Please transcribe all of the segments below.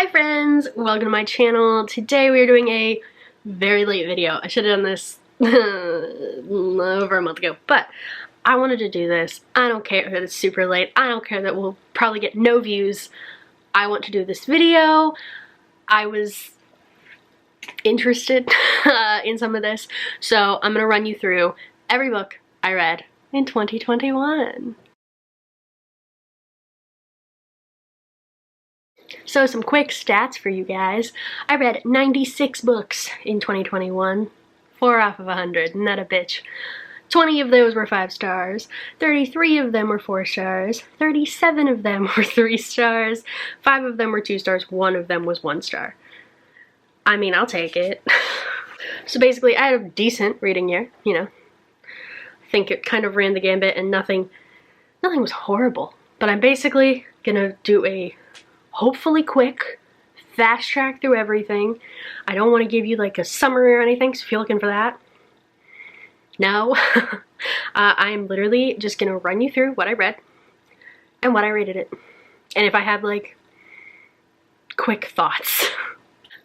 Hi friends, welcome to my channel. Today we are doing a very late video. I should have done this over a month ago, but I wanted to do this. I don't care that it's super late. I don't care that we'll probably get no views. I want to do this video. I was interested in some of this, so I'm gonna run you through every book I read in 2021. So some quick stats for you guys. I read 96 books in 2021. 4 off of 100, isn't that a bitch? 20 of those were 5 stars, 33 of them were 4 stars, 37 of them were 3 stars, 5 of them were 2 stars, 1 of them was 1 star. I mean, I'll take it. So basically, I had a decent reading year, you know. I think it kind of ran the gambit and nothing was horrible. But I'm basically gonna do a hopefully quick fast track through everything. I don't want to give you like a summary or anything, so if you're looking for that, no. I'm literally just gonna run you through what I read and what I rated it, and if I have like quick thoughts.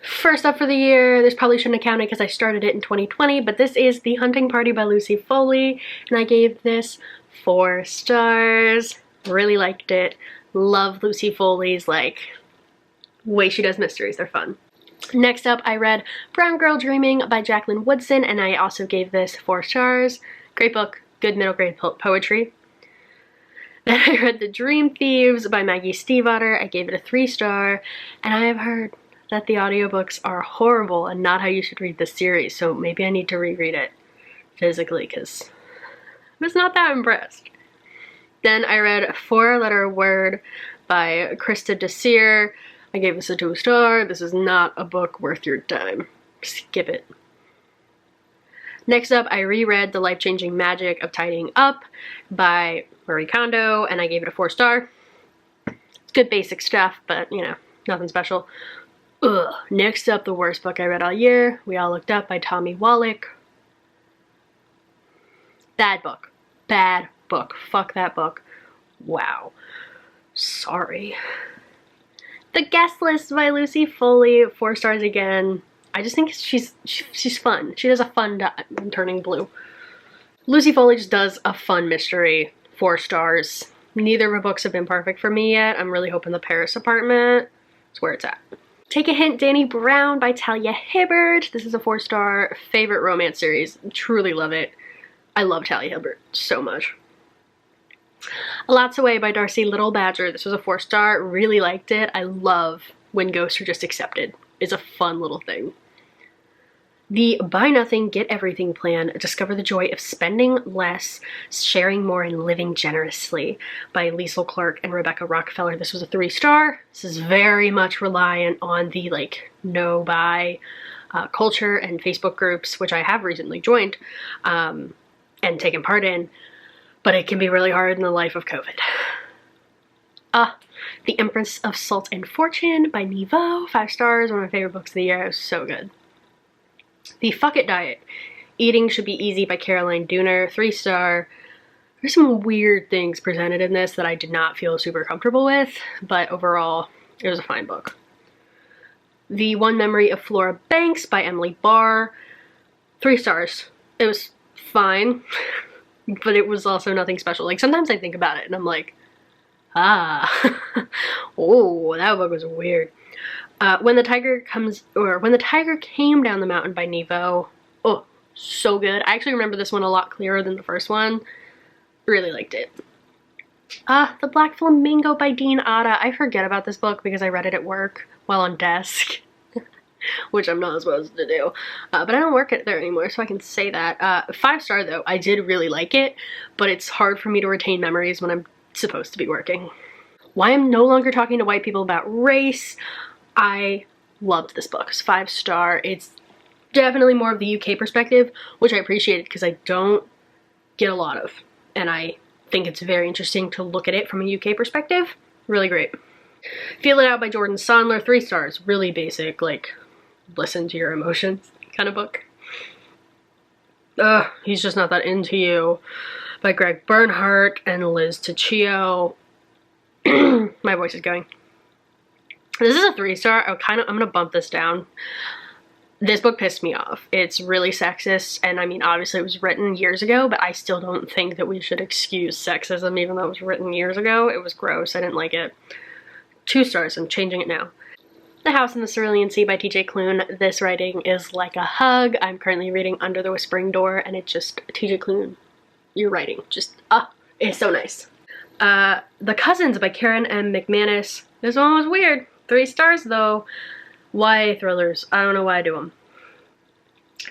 First up for the year, this probably shouldn't have counted because I started it in 2020, but this is The Hunting Party by Lucy Foley, and I gave this 4 stars. Really liked it. Love Lucy Foley's like way she does mysteries, they're fun. Next up, I read Brown Girl Dreaming by Jacqueline Woodson, and I also gave this 4 stars. Great book, good middle grade poetry. Then I read The Dream Thieves by Maggie Stiefvater. I gave it a 3 star, and I have heard that the audiobooks are horrible and not how you should read the series, so maybe I need to reread it physically because I was not that impressed. Then I read A 4-Letter Word by Krista Desir. I gave this a 2 star. This is not a book worth your time. Skip it. Next up, I reread The Life-Changing Magic of Tidying Up by Marie Kondo, and I gave it a 4 star. It's good basic stuff, but you know, nothing special. Ugh. Next up, the worst book I read all year, We All Looked Up by Tommy Wallach. Bad book. Bad book. Fuck that book. Wow. Sorry. The Guest List by Lucy Foley, 4 stars again. I just think she's fun. She does a fun time turning blue. Lucy Foley just does a fun mystery, 4 stars. Neither of her books have been perfect for me yet. I'm really hoping The Paris Apartment is where it's at. Take a Hint, Danny Brown by Talia Hibbert. This is a 4 star favorite romance series. Truly love it. I love Talia Hibbert so much. Lots Away by Darcy Little Badger. This was a 4 star. Really liked it. I love when ghosts are just accepted. It's a fun little thing. The Buy Nothing, Get Everything Plan. Discover the Joy of Spending Less, Sharing More, and Living Generously by Liesl Clark and Rebecca Rockefeller. This was a 3 star. This is very much reliant on the like no buy culture and Facebook groups, which I have recently joined and taken part in. But it can be really hard in the life of COVID. The Empress of Salt and Fortune by Niveau, 5 stars, one of my favorite books of the year. It was so good. The Fuck It Diet, Eating Should Be Easy by Caroline Dooner, 3 star. There's some weird things presented in this that I did not feel super comfortable with, but overall, it was a fine book. The One Memory of Flora Banks by Emily Barr, 3 stars. It was fine. But it was also nothing special. Like, sometimes I think about it and I'm like, oh, that book was weird. When the Tiger Came Down the Mountain by Niveau. Oh, so good. I actually remember this one a lot clearer than the first one. Really liked it. The Black Flamingo by Dean Atta. I forget about this book because I read it at work while on desk. Which I'm not supposed to do. But I don't work there anymore, so I can say that. 5 star though, I did really like it, but it's hard for me to retain memories when I'm supposed to be working. Why I'm No Longer Talking to White People About Race. I loved this book. It's 5 star. It's definitely more of the UK perspective, which I appreciated because I don't get a lot of. And I think it's very interesting to look at it from a UK perspective. Really great. Feel It Out by Jordan Sondler, 3 stars. Really basic, like, listen to your emotions kind of book. He's Just Not That Into You by Greg Bernhardt and Liz Ticcio. My voice is going. This is a 3-star. I'm gonna bump this down. This book pissed me off. It's really sexist, and I mean, obviously it was written years ago, but I still don't think that we should excuse sexism even though it was written years ago. It was gross. I didn't like it. 2 stars. I'm changing it now. The House in the Cerulean Sea by T.J. Klune. This writing is like a hug. I'm currently reading Under the Whispering Door, and it just, T.J. Klune, your writing just, it's so nice. The Cousins by Karen M. McManus. This one was weird. 3 stars though. YA thrillers. I don't know why I do them.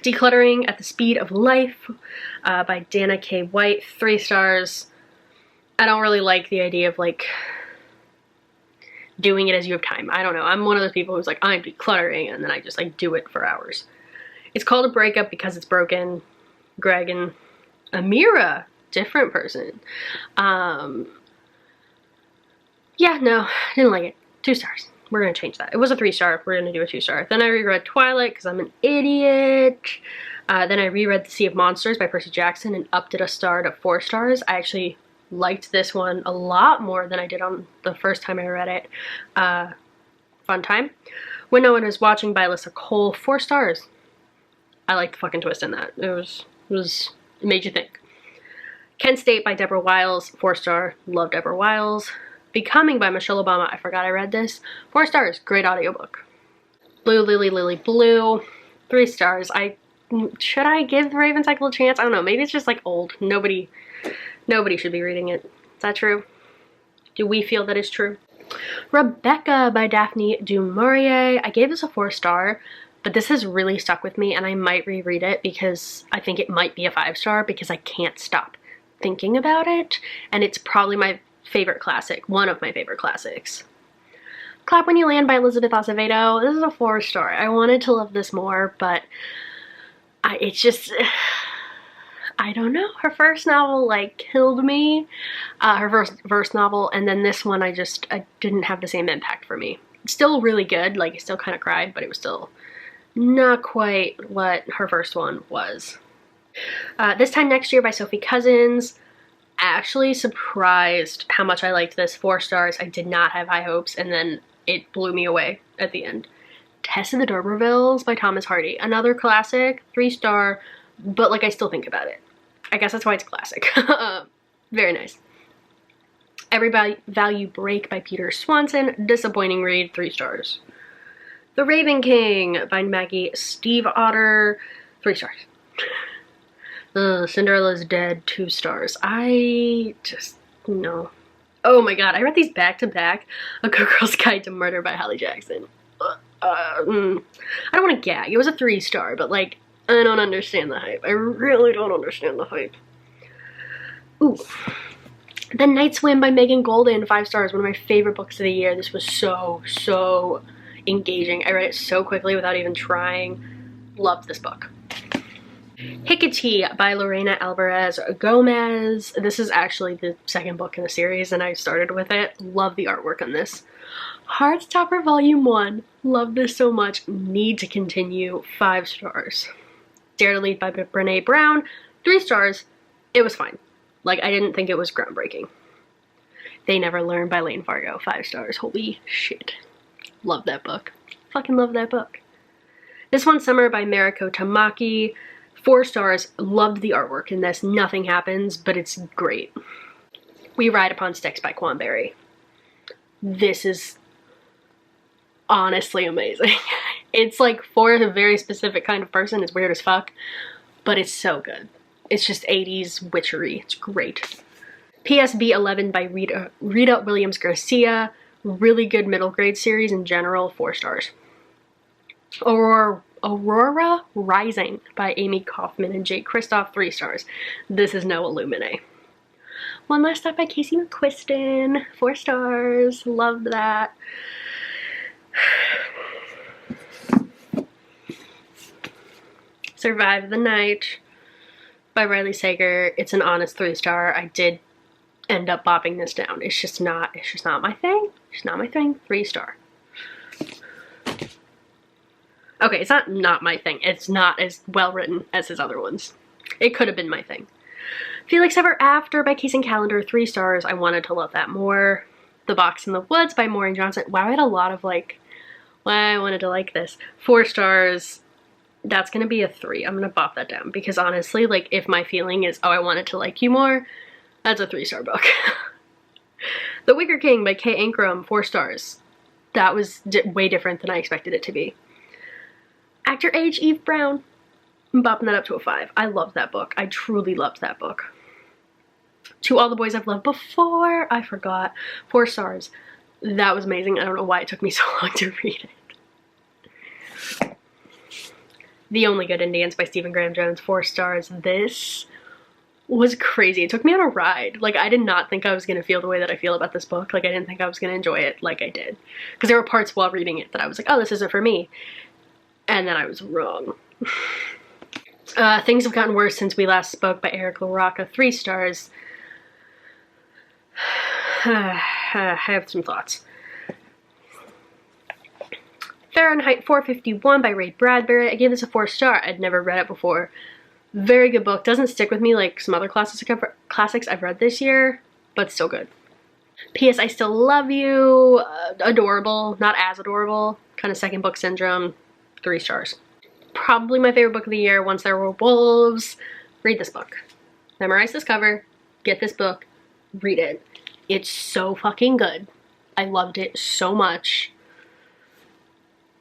Decluttering at the Speed of Life by Dana K. White. 3 stars. I don't really like the idea of like doing it as you have time. I don't know. I'm one of those people who's like, I'm decluttering, and then I just like do it for hours. It's called A Breakup Because It's Broken. Greg and Amira. Different person. Yeah, no, didn't like it. 2 stars. We're gonna change that. It was a 3-star. We're gonna do a 2-star. Then I reread Twilight because I'm an idiot. Then I reread The Sea of Monsters by Percy Jackson and upped it a star to 4 stars. I actually liked this one a lot more than I did on the first time I read it. Fun time. When No One Is Watching by Alyssa Cole. 4 stars. I liked the fucking twist in that. It made you think. Kent State by Deborah Wiles. 4 star. Love Deborah Wiles. Becoming by Michelle Obama. I forgot I read this. 4 stars. Great audiobook. Blue Lily Lily Blue. 3 stars. Should I give The Raven Cycle a chance? I don't know. Maybe it's just like old. Nobody should be reading it. Is that true? Do we feel that it's true? Rebecca by Daphne du Maurier. I gave this a 4 star, but this has really stuck with me, and I might reread it because I think it might be a 5 star because I can't stop thinking about it, and it's probably my favorite classic, one of my favorite classics. Clap When You Land by Elizabeth Acevedo. This is a 4 star. I wanted to love this more, but it's just, I don't know. Her first novel like killed me. Her first novel, and then this one I didn't have the same impact for me. It's still really good, like I still kind of cried, but it was still not quite what her first one was. This Time Next Year by Sophie Cousins. Actually surprised how much I liked this. 4 stars. I did not have high hopes, and then it blew me away at the end. Tess of the D'Urbervilles by Thomas Hardy. Another classic. 3 star, but like I still think about it. I guess that's why it's a classic. Very nice. Every Value Break by Peter Swanson. Disappointing read. 3 stars. The Raven King by Maggie Steve Otter. 3 stars. Cinderella's Dead. 2 stars. No. Oh my god, I read these back to back. A Good Girl's Guide to Murder by Holly Jackson. I don't want to gag. It was a 3 star, but like, I don't understand the hype. I really don't understand the hype. Ooh. The Night Swim by Megan Golden. 5 stars. One of my favorite books of the year. This was so engaging. I read it so quickly without even trying. Loved this book. Hickory by Lorena Alvarez Gomez. This is actually the 2nd book in the series, and I started with it. Love the artwork on this. Heartstopper Volume 1. Love this so much. Need to continue. 5 stars. Dare to Lead by Brené Brown. 3 stars. It was fine. Like, I didn't think it was groundbreaking. They Never Learn by Lane Fargo. 5 stars. Holy shit. Love that book. Fucking love that book. This One Summer by Mariko Tamaki. 4 stars. Loved the artwork in this. Nothing happens, but it's great. We Ride Upon Sticks by Quan Berry. This is honestly amazing. It's like for a very specific kind of person. It's weird as fuck, but it's so good. It's just 80s witchery. It's great. PSB 11 by Rita Williams Garcia. Really good middle grade series in general. 4 stars. Aurora Rising by Amy Kaufman and Jake Kristoff. 3 stars. This is no Illuminae. One Last Stop by Casey McQuiston. 4 stars. Loved that. Survive the Night by Riley Sager. It's an honest 3 star. I did end up bopping this down. It's just not my thing. It's not my thing. 3 star. Okay, it's not my thing. It's not as well written as his other ones. It could have been my thing. Felix Ever After by Case and Calendar. 3 stars. I wanted to love that more. The Box in the Woods by Maurier Johnson. Wow, I had a lot of like, why I wanted to like this. 4 stars. That's gonna be a 3. I'm gonna bop that down because honestly, like if my feeling is, oh, I wanted to like you more, that's a 3-star book. The Wicker King by Kay Ankrum, 4 stars. That was way different than I expected it to be. Actor Age Eve Brown. I'm bopping that up to a 5. I loved that book. I truly loved that book. To All the Boys I've Loved Before, I forgot. 4 stars. That was amazing. I don't know why it took me so long to read it. The Only Good Indians by Stephen Graham Jones, 4 stars. This was crazy. It took me on a ride. Like, I did not think I was gonna feel the way that I feel about this book. Like, I didn't think I was gonna enjoy it like I did. Because there were parts while reading it that I was like, oh, this isn't for me. And then I was wrong. Things Have Gotten Worse Since We Last Spoke by Eric LaRocca, 3 stars. I have some thoughts. Fahrenheit 451 by Ray Bradbury. I gave this a 4 star. I'd never read it before. Very good book. Doesn't stick with me like some other classics I've read this year, but still good. P.S. I Still Love You. Adorable. Not as adorable. Kind of second book syndrome. 3 stars. Probably my favorite book of the year, Once There Were Wolves. Read this book. Memorize this cover. Get this book. Read it. It's so fucking good. I loved it so much.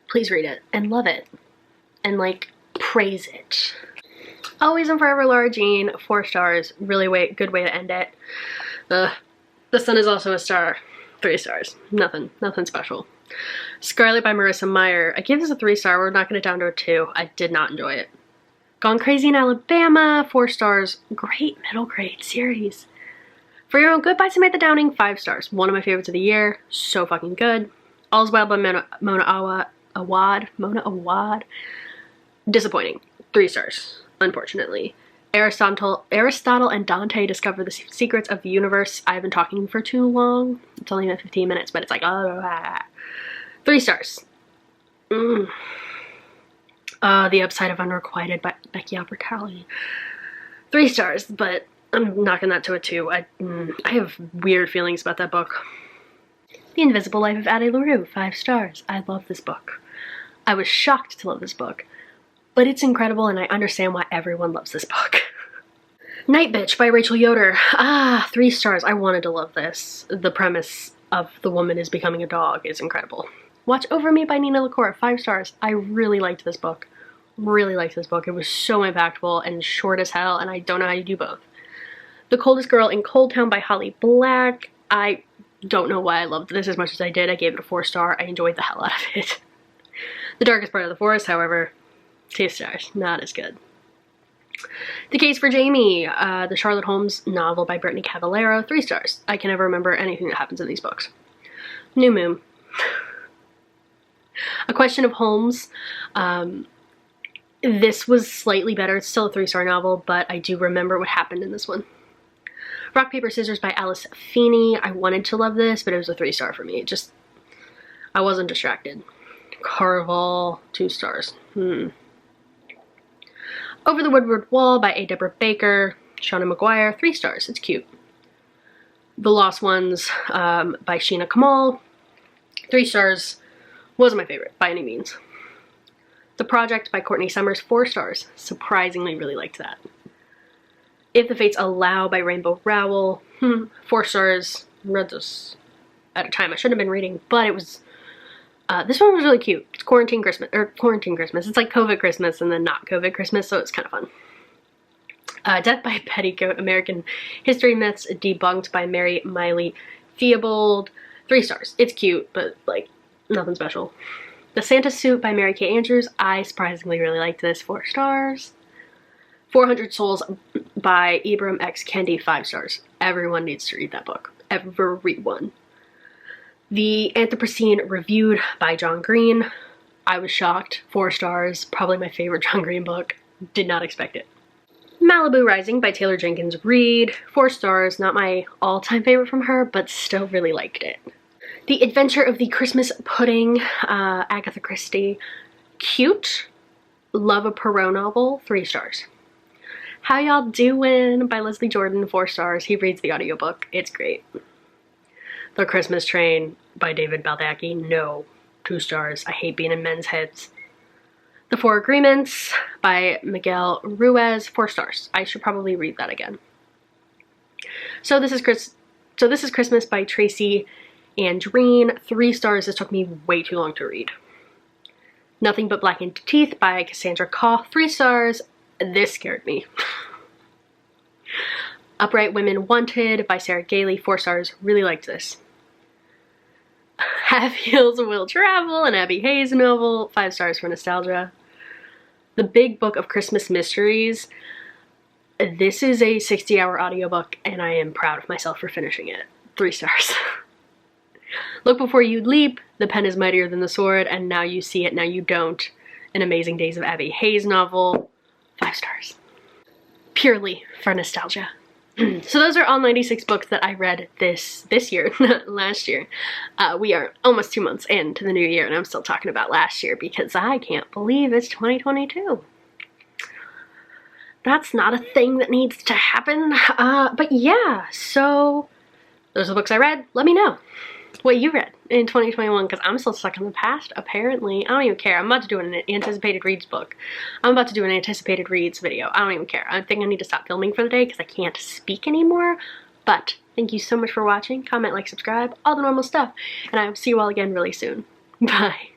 Please read it and love it and like praise it. Always and Forever Laura Jean, 4 stars. Really good way to end it. The Sun Is Also a Star, 3 stars. Nothing special. Scarlet by Marissa Meyer. I gave this a 3 star. We're knocking it down to a 2. I did not enjoy it. Gone Crazy in Alabama, 4 stars. Great middle grade series. For Your Own Good by Samantha Downing, 5 stars. One of my favorites of the year. So fucking good. All's Well by Mona Awad. Disappointing. 3 stars, unfortunately. Aristotle and Dante Discover the Secrets of the Universe. I've been talking for too long. It's only been 15 minutes, but it's like, 3 stars. The Upside of Unrequited by Becky Albertalli. 3 stars, but I'm knocking that to a 2. I have weird feelings about that book. The Invisible Life of Addie LaRue, 5 stars. I love this book. I was shocked to love this book, but it's incredible and I understand why everyone loves this book. Night Bitch by Rachel Yoder. 3 stars. I wanted to love this. The premise of the woman is becoming a dog is incredible. Watch Over Me by Nina LaCour, 5 stars. I really liked this book. Really liked this book. It was so impactful and short as hell, and I don't know how you do both. The Coldest Girl in Coldtown by Holly Black. I don't know why I loved this as much as I did. I gave it a 4 star. I enjoyed the hell out of it. The Darkest Part of the Forest, however, 2 stars. Not as good. The Case for Jamie, the Charlotte Holmes novel by Brittany Cavallaro, 3 stars. I can never remember anything that happens in these books. New Moon. A Question of Holmes. This was slightly better. It's still a 3-star novel, but I do remember what happened in this one. Rock, Paper, Scissors by Alice Feeney. I wanted to love this, but it was a 3-star for me. I wasn't distracted. Carvel, 2 stars. Over the Woodward Wall by A. Deborah Baker. Shauna McGuire, 3 stars. It's cute. The Lost Ones by Sheena Kamal, 3 stars. Wasn't my favorite by any means. The Project by Courtney Summers, 4 stars. Surprisingly really liked that. If the Fates Allow by Rainbow Rowell, 4 stars. Read this at a time I shouldn't have been reading, but it was, this one was really cute. It's Quarantine Christmas. It's like COVID Christmas and then not COVID Christmas, so it's kind of fun. Death by Petticoat, American History Myths Debunked by Mary Miley Theobald, 3 stars. It's cute, but like, nothing special. The Santa Suit by Mary Kay Andrews. I surprisingly really liked this, 4 stars. 400 Souls by Ibramx Kendi, 5 stars. Everyone needs to read that book. Everyone. The Anthropocene Reviewed by John Green. I was shocked. 4 stars. Probably my favorite John Green book. Did not expect it. Malibu Rising by Taylor Jenkins Reid. 4 stars. Not my all-time favorite from her, but still really liked it. The Adventure of the Christmas Pudding, Agatha Christie. Cute. Love a Perot novel, 3 stars. How Y'all Doin' by Leslie Jordan, 4 stars. He reads the audiobook. It's great. The Christmas Train by David Baldacci, no. 2 stars. I hate being in men's heads. The Four Agreements by Miguel Ruiz, 4 stars. I should probably read that again. So This is Christmas by Tracy Andreen, 3 stars. This took me way too long to read. Nothing But Blackened Teeth by Cassandra Khaw, 3 stars. This scared me. Upright Women Wanted by Sarah Gailey, 4 stars. Really liked this. Half Heels Will Travel, an Abby Hayes novel, 5 stars for nostalgia. The Big Book of Christmas Mysteries. This is a 60-hour audiobook, and I am proud of myself for finishing it. 3 stars. Look Before You Leap, The Pen is Mightier Than the Sword, and Now You See It, Now You Don't, an Amazing Days of Abby Hayes novel, 5 stars. Purely for nostalgia. So those are all 96 books that I read this year, not last year. We are almost 2 months into the new year, and I'm still talking about last year because I can't believe it's 2022. That's not a thing that needs to happen. But yeah, so those are the books I read. Let me know what you read in 2021, because I'm still stuck in the past, apparently. I don't even care. I'm about to do an anticipated reads book. I'm about to do an anticipated reads video. I don't even care. I think I need to stop filming for the day because I can't speak anymore. But thank you so much for watching. Comment, like, subscribe, all the normal stuff. And I will see you all again really soon. Bye.